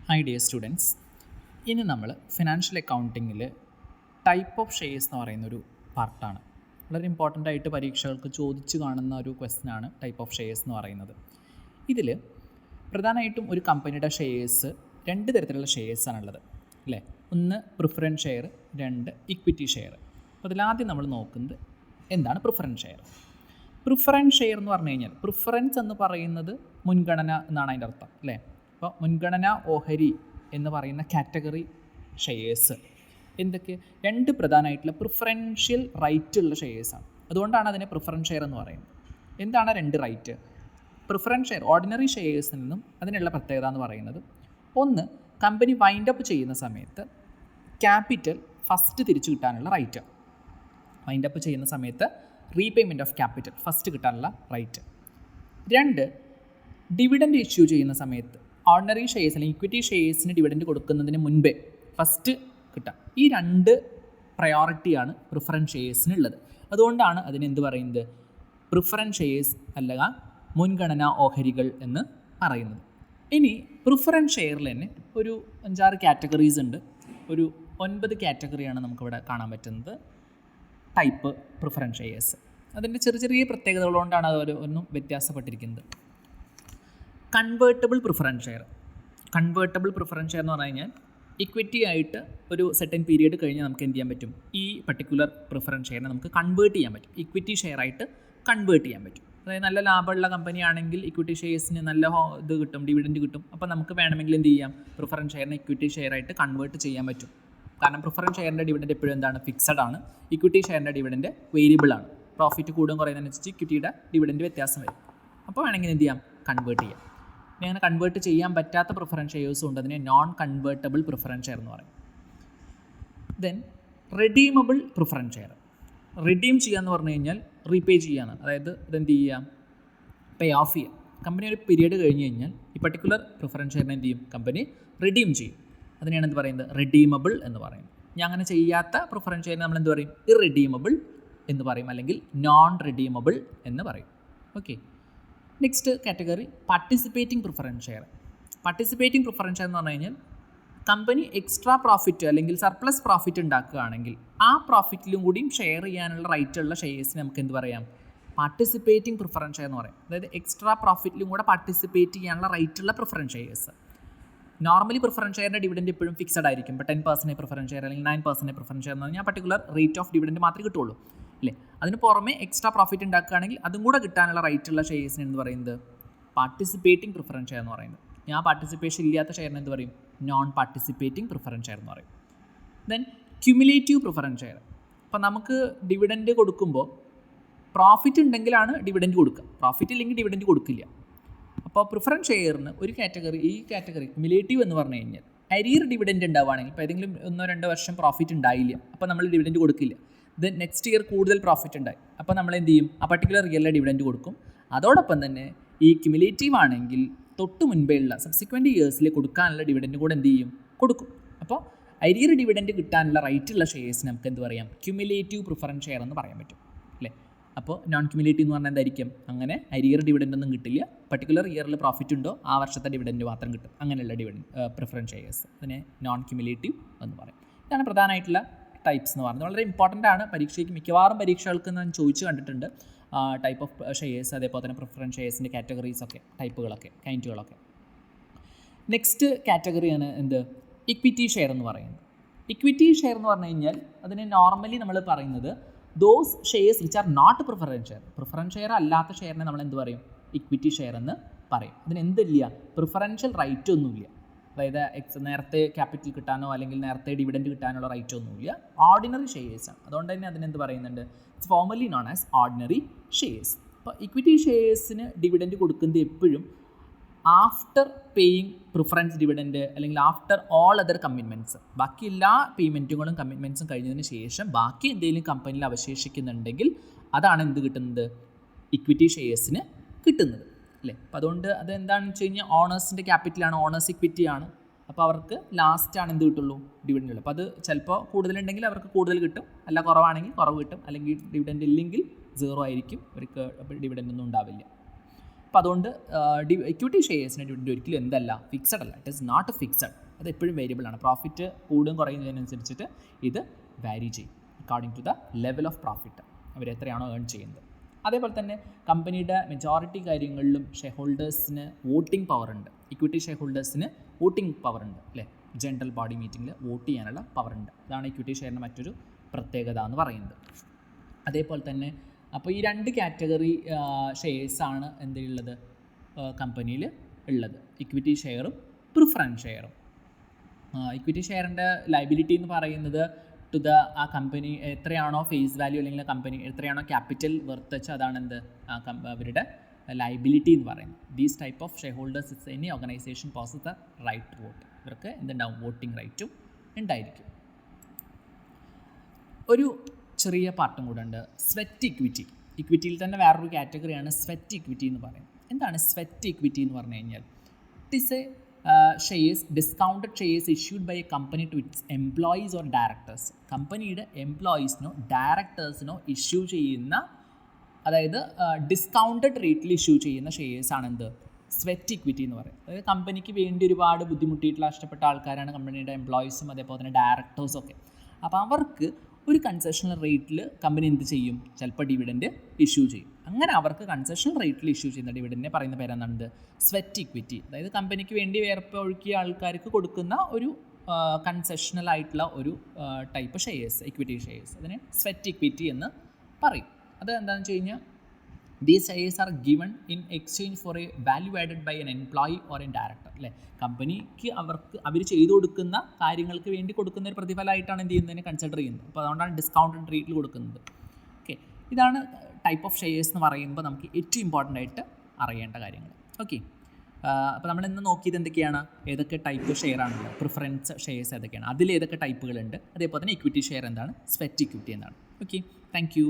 Hi dear students, ഇനി നമ്മൾ financial അക്കൗണ്ടിങ്ങിൽ type of shares എന്ന് പറയുന്നൊരു പാർട്ടാണ്. വളരെ ഇമ്പോർട്ടൻ്റ് ആയിട്ട് പരീക്ഷകൾക്ക് ചോദിച്ചു കാണുന്ന ഒരു ക്വസ്റ്റ്യനാണ് ടൈപ്പ് ഓഫ് ഷെയർസ് എന്ന് പറയുന്നത്. ഇതിൽ പ്രധാനമായിട്ടും ഒരു കമ്പനിയുടെ ഷെയർസ് രണ്ട് തരത്തിലുള്ള ഷെയർസാണുള്ളത് അല്ലേ. ഒന്ന് പ്രിഫറൻസ് ഷെയർ, രണ്ട് ഇക്വിറ്റി ഷെയർ. അപ്പോൾ അതിലാദ്യം നമ്മൾ നോക്കുന്നത് എന്താണ് പ്രിഫറൻസ് ഷെയർ. പ്രിഫറൻസ് ഷെയർ എന്ന് പറഞ്ഞു കഴിഞ്ഞാൽ പ്രിഫറൻസ് എന്ന് പറയുന്നത് മുൻഗണന എന്നാണ് അതിൻ്റെ അർത്ഥം അല്ലേ. അപ്പോൾ മുൻഗണനാ ഓഹരി എന്ന് പറയുന്ന കാറ്റഗറി ഷെയർസ് എന്തൊക്കെ രണ്ട് പ്രധാനമായിട്ടുള്ള പ്രിഫറൻഷ്യൽ റൈറ്റ് ഉള്ള ഷെയർസാണ്. അതുകൊണ്ടാണ് അതിനെ പ്രിഫറൻസ് ഷെയർ എന്ന് പറയുന്നത്. എന്താണ് രണ്ട് റൈറ്റ്? പ്രിഫറൻസ് ഷെയർ ഓർഡിനറി ഷെയർസിൽ നിന്നും അതിനുള്ള പ്രത്യേകത എന്ന് പറയുന്നത്, ഒന്ന് കമ്പനി വൈൻഡ് അപ്പ് ചെയ്യുന്ന സമയത്ത് ക്യാപിറ്റൽ ഫസ്റ്റ് തിരിച്ചു കിട്ടാനുള്ള റൈറ്റ്. വൈൻഡ് അപ്പ് ചെയ്യുന്ന സമയത്ത് റീപേയ്മെൻറ്റ് ഓഫ് ക്യാപിറ്റൽ ഫസ്റ്റ് കിട്ടാനുള്ള റൈറ്റ്. രണ്ട്, ഡിവിഡൻഡ് ഇഷ്യൂ ചെയ്യുന്ന സമയത്ത് ഓർഡിനറി ഷെയർസ് അല്ലെങ്കിൽ ഇക്വിറ്റി ഷെയർസിന് ഡിവിഡൻഡ് കൊടുക്കുന്നതിന് മുൻപേ ഫസ്റ്റ് കിട്ടാം. ഈ രണ്ട് പ്രയോറിറ്റിയാണ് പ്രിഫറൻസ് ഷെയർസിനുള്ളത്. അതുകൊണ്ടാണ് അതിനെന്ത് പറയുന്നത്? പ്രിഫറൻസ് ഷെയർസ് അല്ലെങ്കിൽ മുൻഗണനാ ഓഹരികൾ എന്ന് പറയുന്നത്. ഇനി പ്രിഫറൻസ് ഷെയറിൽ തന്നെ ഒരു 5-6 കാറ്റഗറീസ് ഉണ്ട്. ഒരു 9 കാറ്റഗറിയാണ് നമുക്കിവിടെ കാണാൻ പറ്റുന്നത് ടൈപ്പ് പ്രിഫറൻസ് ഷെയർസ്. അതിൻ്റെ ചെറിയ ചെറിയ പ്രത്യേകതകൾ കൊണ്ടാണ് അത് ഒന്നും വ്യത്യാസപ്പെട്ടിരിക്കുന്നത്. Convertible preference share. Convertible preference share എന്ന് പറഞ്ഞു കഴിഞ്ഞാൽ ഇക്വിറ്റി ആയിട്ട് ഒരു സെർട്ടൻ പീരീഡ് കഴിഞ്ഞ് നമുക്ക് എന്ത് ചെയ്യാൻ പറ്റും? ഈ പർട്ടിക്കുലർ പ്രിഫറൻസ് ഷെയറിനെ നമുക്ക് കൺവേർട്ട് ചെയ്യാൻ പറ്റും. ഇക്വിറ്റി ഷെയർ ആയിട്ട് കൺവേർട്ട് ചെയ്യാൻ പറ്റും. അതായത് നല്ല ലാഭമുള്ള കമ്പനി ആണെങ്കിൽ ഇക്വിറ്റി ഷെയർസിന് നല്ല ഇത് കിട്ടും, ഡിവിഡൻഡ് കിട്ടും. അപ്പോൾ നമുക്ക് വേണമെങ്കിൽ എന്ത് ചെയ്യാം? പ്രിഫറൻസ് ഷെയറിനെ ഇക്വിറ്റി ഷെയർ ആയിട്ട് കൺവേർട്ട് ചെയ്യാൻ പറ്റും. കാരണം പ്രിഫറൻസ് ഷെയറിൻ്റെ ഡിവിഡൻഡ് എപ്പോഴും എന്താണ്? ഫിക്സഡ് ആണ്. ഇക്വിറ്റി ഷെയറിൻ്റെ ഡിവിഡൻഡ് വേരിയബിൾ ആണ്. പ്രോഫിറ്റ് കൂടും കുറയുന്നതിനനുസരിച്ച് ഇക്വിറ്റിയുടെ ഡിവിഡൻഡ് വ്യത്യാസം വരും. അപ്പോൾ വേണമെങ്കിൽ എന്ത് ചെയ്യാം? കൺവേർട്ട് ചെയ്യാം. ഇനി അങ്ങനെ കൺവേർട്ട് ചെയ്യാൻ പറ്റാത്ത പ്രിഫറൻസ് ഷെയർസും ഉണ്ട്. അതിനെ നോൺ കൺവേർട്ടബിൾ പ്രിഫറൻസ് ഷെയർ എന്ന് പറയും. Then redeemable preference share. Redeem ചെയ്യുക എന്ന് പറഞ്ഞു കഴിഞ്ഞാൽ റീപേ ചെയ്യാന്ന്. അതായത് ഇതെന്ത് ചെയ്യാം? പേ ഓഫ് ചെയ്യാം. കമ്പനി ഒരു പീരീഡ് കഴിഞ്ഞ് കഴിഞ്ഞാൽ ഈ പർട്ടിക്കുലർ പ്രിഫറൻസ് ഷെയറിനെ എന്ത് ചെയ്യും? കമ്പനി റിഡീം ചെയ്യും. അതിനെയാണ് എന്ത് പറയുന്നത്? റെഡീമബിൾ എന്ന് പറയും. ഇനി അങ്ങനെ ചെയ്യാത്ത പ്രിഫറൻസ് ഷെയറിനെ നമ്മൾ എന്ത് പറയും? ഇറെഡീമബിൾ എന്ന് പറയും, അല്ലെങ്കിൽ നോൺ റെഡീമബിൾ എന്ന് പറയും. Okay. Next category participating preference share. Participating preference share എന്ന് പറഞ്ഞു കഴിഞ്ഞാൽ കമ്പനി എക്സ്ട്രാ പ്രോഫിറ്റ് അല്ലെങ്കിൽ സർപ്ലസ് പ്രോഫിറ്റ് ഉണ്ടാക്കുകയാണെങ്കിൽ ആ പ്രോഫിറ്റിലും കൂടിയും ഷെയർ ചെയ്യാനുള്ള റൈറ്റ് ഉള്ള ഷെയർസിന് നമുക്ക് എന്ത് പറയാം? പാർട്ടിസിപ്പേറ്റിംഗ് പ്രിഫറൻസ് ഷെയർ എന്ന് പറയും. അതായത് എക്സ്ട്രാ പ്രോഫിറ്റിലും കൂടെ പാർട്ടിസിപ്പേറ്റ് ചെയ്യാനുള്ള റൈറ്റ് ഉള്ള പ്രിഫറൻസ് ഷെയർസ്. നോർമലി പ്രിഫറൻസ് ഷെയറിൻ്റെ ഡിവിഡൻഡ് എപ്പോഴും ഫിക്സഡ് ആയിരിക്കും. ഇപ്പോൾ 10% പ്രിഫറൻസ് ഷെയർ അല്ലെങ്കിൽ 9% പ്രിഫറൻസ് ഷെയർ എന്ന് പറഞ്ഞാൽ പർട്ടിക്കുലർ റേറ്റ് ഓഫ് ഡിവിഡൻഡ് മാത്രമേ കിട്ടുള്ളൂ അല്ലേ. അതിന് പുറമെ എക്സ്ട്രാ പ്രോഫിറ്റ് ഉണ്ടാക്കുകയാണെങ്കിൽ അതും കൂടെ കിട്ടാനുള്ള റൈറ്റ് ഉള്ള ഷെയർസിന് എന്ന് പറയുന്നത് പാർട്ടിസിപ്പേറ്റിംഗ് പ്രിഫറൻസ് ഷെയർ എന്ന് പറയുന്നത്. ഞാൻ പാർട്ടിസിപ്പേഷൻ ഇല്ലാത്ത ഷെയറിന് എന്ത് പറയും? നോൺ പാർട്ടിസിപ്പേറ്റിംഗ് പ്രിഫറൻസ് ഷെയർ എന്ന് പറയും. Then cumulative preference share. അപ്പോൾ നമുക്ക് ഡിവിഡൻഡ് കൊടുക്കുമ്പോൾ പ്രോഫിറ്റ് ഉണ്ടെങ്കിലാണ് ഡിവിഡൻഡ് കൊടുക്കുക, പ്രോഫിറ്റ് ഇല്ലെങ്കിൽ ഡിവിഡൻഡ് കൊടുക്കില്ല. അപ്പോൾ പ്രിഫറൻസ് ഷെയറിന് ഒരു കാറ്റഗറി, ഈ കാറ്റഗറി ക്യുമുലേറ്റീവ് എന്ന് പറഞ്ഞു കഴിഞ്ഞാൽ അരിയർ ഡിവിഡൻഡ് ഉണ്ടാവുകയാണെങ്കിൽ ഇപ്പോൾ ഏതെങ്കിലും 1-2 വർഷം പ്രോഫിറ്റ് ഉണ്ടായില്ല, അപ്പോൾ നമ്മൾ ഡിവിഡൻഡ് കൊടുക്കില്ല. ദെൻ നെക്സ്റ്റ് ഇയർ കൂടുതൽ പ്രോഫിറ്റ് ഉണ്ടായി, അപ്പോൾ നമ്മൾ എന്ത് ചെയ്യും? ആ പർട്ടിക്കുലർ ഇയറിലെ ഡിവിഡൻഡ് കൊടുക്കും. അതോടൊപ്പം തന്നെ ഈ ക്യുമുലേറ്റീവ് ആണെങ്കിൽ തൊട്ട് മുൻപേ ഉള്ള സബ്സിക്വൻറ്റ് ഇയേഴ്സിൽ കൊടുക്കാനുള്ള ഡിവിഡൻഡ് കൂടെ എന്ത് ചെയ്യും? കൊടുക്കും. അപ്പോൾ അരിയർ ഡിവിഡൻഡ് കിട്ടാനുള്ള റൈറ്റ് ഉള്ള ഷെയർസിന് നമുക്ക് എന്ത് പറയാം? ക്യുമുലേറ്റീവ് പ്രിഫറൻസ് ഷെയർ എന്ന് പറയാൻ പറ്റും അല്ലേ. അപ്പോൾ നോൺ ക്യുമുലേറ്റീവ് എന്ന് പറഞ്ഞാൽ എന്തായിരിക്കും? അങ്ങനെ അരിയർ ഡിവിഡൻഡ് ഒന്നും കിട്ടില്ല, പർട്ടിക്കുലർ ഇയറിൽ പ്രോഫിറ്റ് ഉണ്ടോ ആ വർഷത്തെ ഡിവിഡൻഡ് മാത്രം കിട്ടും. അങ്ങനെയുള്ള ഡിവിഡൻഡ് പ്രിഫറൻസ് ഷെയർസ്, അതിനെ നോൺ ക്യുമുലേറ്റീവ് എന്ന് പറയും. ഇതാണ് പ്രധാനമായിട്ടുള്ള ടൈപ്സ് എന്ന് പറയുന്നത്. വളരെ ഇമ്പോർട്ടൻ്റ് ആണ്. പരീക്ഷയ്ക്ക് മിക്കവാറും പരീക്ഷകൾക്ക് ഞാൻ ചോദിച്ചു കണ്ടിട്ടുണ്ട് ടൈപ്പ് ഓഫ് ഷെയർസ്, അതേപോലെ തന്നെ പ്രിഫറൻസ് ഷെയർസിൻ്റെ കാറ്റഗറീസൊക്കെ, ടൈപ്പുകളൊക്കെ, കൈൻഡുകളൊക്കെ. നെക്സ്റ്റ് കാറ്റഗറിയാണ് എന്ത്? ഇക്വിറ്റി ഷെയർ എന്ന് പറയുന്നത്. ഇക്വിറ്റി ഷെയർ എന്ന് പറഞ്ഞു കഴിഞ്ഞാൽ അതിനെ നോർമലി നമ്മൾ പറയുന്നത് those shares which are not preference share. Preference share അല്ലാത്ത ഷെയറിനെ നമ്മൾ എന്ത് പറയും? ഇക്വിറ്റി ഷെയർ എന്ന് പറയും. അതിന് എന്തില്ല? പ്രിഫറൻഷ്യൽ റൈറ്റ് ഒന്നുമില്ല. അതായത് നേരത്തെ ക്യാപിറ്റൽ കിട്ടാനോ അല്ലെങ്കിൽ നേരത്തെ ഡിവിഡൻഡ് കിട്ടാനുള്ള റൈറ്റ് ഒന്നുമില്ല. ഓർഡിനറി ഷെയർസാണ്. അതുകൊണ്ട് തന്നെ അതിനെന്ത് പറയുന്നുണ്ട്? It's formally known as ordinary shares. അപ്പോൾ ഇക്വിറ്റി ഷെയർസിന് ഡിവിഡൻഡ് കൊടുക്കുന്നത് എപ്പോഴും ആഫ്റ്റർ പേയിങ് പ്രിഫറൻസ് ഡിവിഡൻഡ് അല്ലെങ്കിൽ ആഫ്റ്റർ ഓൾ അതർ കമ്മിറ്റ്മെൻറ്റ്സ്. ബാക്കി എല്ലാ പേയ്മെൻറ്റുകളും കമ്മിറ്റ്മെൻറ്റ്സും കഴിഞ്ഞതിന് ശേഷം ബാക്കി എന്തെങ്കിലും കമ്പനിയിൽ അവശേഷിക്കുന്നുണ്ടെങ്കിൽ അതാണ് എന്ത് കിട്ടുന്നത്? ഇക്വിറ്റി ഷെയർസിന് കിട്ടുന്നത് അല്ലേ. അപ്പോൾ അതുകൊണ്ട് അത് എന്താണെന്ന് വെച്ച് കഴിഞ്ഞാൽ ഓണേഴ്സിൻ്റെ ക്യാപിറ്റലാണ്, ഓണേഴ്സ് ഇക്വിറ്റി ആണ്. അപ്പോൾ അവർക്ക് ലാസ്റ്റാണ് എന്ത് കിട്ടുള്ളൂ? ഡിവിഡൻഡ് ഉള്ളൂ. അപ്പോൾ അത് ചിലപ്പോൾ കൂടുതലുണ്ടെങ്കിൽ അവർക്ക് കൂടുതൽ കിട്ടും, അല്ല കുറവാണെങ്കിൽ കുറവ് കിട്ടും, അല്ലെങ്കിൽ ഡിവിഡൻഡ് ഇല്ലെങ്കിൽ 0 ആയിരിക്കും, അവർക്ക് ഡിവിഡൻഡ് ഒന്നും ഉണ്ടാവില്ല. അപ്പോൾ അതുകൊണ്ട് ഇക്വിറ്റി ഷെയർസിൻ്റെ ഡിവിഡൻഡ് ഒരിക്കലും എന്തല്ല, ഫിക്സഡ് അല്ല. It is not fixed. അത് എപ്പോഴും വേരിയബിൾ ആണ്. പ്രോഫിറ്റ് കൂടും കുറയുന്നതിനനുസരിച്ചിട്ട് ഇത് വാരി ചെയ്യും according to the level of profit അവർ എത്രയാണോ ഏൺ ചെയ്യുന്നത്. അതേപോലെ തന്നെ കമ്പനിയുടെ മെജോറിറ്റി കാര്യങ്ങളിലും ഷെയർ ഹോൾഡേഴ്സിന് വോട്ടിംഗ് പവർ ഉണ്ട്. ഇക്വിറ്റി ഷെയർ ഹോൾഡേഴ്സിന് വോട്ടിംഗ് പവർ ഉണ്ട് അല്ലേ, ജനറൽ ബോഡി മീറ്റിങ്ങിൽ വോട്ട് ചെയ്യാനുള്ള പവർ ഉണ്ട്. അതാണ് ഇക്വിറ്റി ഷെയറിൻ്റെ മറ്റൊരു പ്രത്യേകത എന്ന് പറയുന്നത്. അതേപോലെ തന്നെ അപ്പോൾ ഈ 2 കാറ്റഗറി ഷെയർസാണ് എന്തുള്ളത് കമ്പനിയിൽ ഉള്ളത്, ഇക്വിറ്റി ഷെയറും പ്രിഫറൻസ് ഷെയറും. ഇക്വിറ്റി ഷെയറിൻ്റെ ലയബിലിറ്റി എന്ന് പറയുന്നത് ടു ദ ആ കമ്പനി എത്രയാണോ ഫേസ് വാല്യൂ അല്ലെങ്കിൽ കമ്പനി എത്രയാണോ ക്യാപിറ്റൽ വെർത്ത് വെച്ചാൽ അതാണ് എന്ത് അവരുടെ ലയബിലിറ്റി എന്ന് പറയുന്നത്. These type of shareholders is any organisation possess the right to vote. ഇവർക്ക് എന്തുണ്ടാവും, വോട്ടിംഗ് റൈറ്റും ഉണ്ടായിരിക്കും. ഒരു ചെറിയ പാർട്ടും കൂടെ ഉണ്ട്, സ്വെറ്റ് ഇക്വിറ്റി. ഇക്വിറ്റിയിൽ തന്നെ വേറൊരു കാറ്റഗറിയാണ് സ്വെറ്റ് ഇക്വിറ്റി എന്ന് പറയുന്നത്. എന്താണ് സ്വെറ്റ് ഇക്വിറ്റി എന്ന് പറഞ്ഞു കഴിഞ്ഞാൽ, it is a shares, discounted shares issued by a company to its employees or directors. കമ്പനിയുടെ എംപ്ലോയീസിനോ ഡയറക്ടേഴ്സിനോ ഇഷ്യൂ ചെയ്യുന്ന, അതായത് ഡിസ്കൗണ്ടഡ് റേറ്റിൽ ഇഷ്യൂ ചെയ്യുന്ന ഷെയർസാണ് എന്ത്, സ്വെറ്റ് ഇക്വിറ്റി എന്ന് പറയും. അതായത് കമ്പനിക്ക് വേണ്ടി ഒരുപാട് ബുദ്ധിമുട്ടിയിട്ടുള്ള കഷ്ടപ്പെട്ട ആൾക്കാരാണ് കമ്പനിയുടെ എംപ്ലോയീസും അതേപോലെ തന്നെ ഡയറക്ടേഴ്സും ഒക്കെ. അപ്പോൾ അവർക്ക് ഒരു കൺസെഷണൽ റേറ്റിൽ കമ്പനി എന്ത് ചെയ്യും, ചിലപ്പോൾ ഡിവിഡൻഡ് ഇഷ്യൂ ചെയ്യും. അങ്ങനെ അവർക്ക് കൺസെഷണൽ റേറ്റിൽ ഇഷ്യൂ ചെയ്യുന്ന ഡിവിഡൻഡിനെ പറയുന്ന പേരെന്താണ്, സ്വെറ്റ് ഇക്വിറ്റി. അതായത് കമ്പനിക്ക് വേണ്ടി വേർപ്പ് ഒഴുക്കിയ ആൾക്കാർക്ക് കൊടുക്കുന്ന ഒരു കൺസെഷണൽ ആയിട്ടുള്ള ഒരു ടൈപ്പ് ഷെയർസ്, ഇക്വിറ്റി ഷെയർസ്, അതിനെ സ്വെറ്റ് ഇക്വിറ്റി എന്ന് പറയും. അത് എന്താണെന്ന് വെച്ച് കഴിഞ്ഞാൽ, these shares are given in exchange for a value added by an employee or an director. അല്ലേ, കമ്പനിക്ക് അവർ ചെയ്തു കൊടുക്കുന്ന കാര്യങ്ങൾക്ക് വേണ്ടി കൊടുക്കുന്ന ഒരു പ്രതിഫലമായിട്ടാണ് എന്ത് ചെയ്യുന്നതിനെ കൺസിഡർ ചെയ്യുന്നത്. അപ്പോൾ അതുകൊണ്ടാണ് ഡിസ്കൗണ്ടഡ് റേറ്റിൽ കൊടുക്കുന്നത്. ഓക്കെ, ഇതാണ് ടൈപ്പ് ഓഫ് ഷെയർസ് എന്ന് പറയുമ്പോൾ നമുക്ക് ഏറ്റവും ഇമ്പോർട്ടൻ്റ് ആയിട്ട് അറിയേണ്ട കാര്യങ്ങൾ. ഓക്കെ, അപ്പോൾ നമ്മൾ ഇന്ന് നോക്കിയത് എന്തൊക്കെയാണ്, ഏതൊക്കെ ടൈപ്പ് ഷെയർ ആണുള്ളത്, പ്രിഫറൻസ് ഷെയർസ് ഏതൊക്കെയാണ്, അതിൽ ഏതൊക്കെ ടൈപ്പുകളുണ്ട്, അതേപോലെ തന്നെ ഇക്വിറ്റി ഷെയർ എന്താണ്, സ്വെറ്റ് ഇക്വിറ്റി എന്താണ്. Okay, thank you.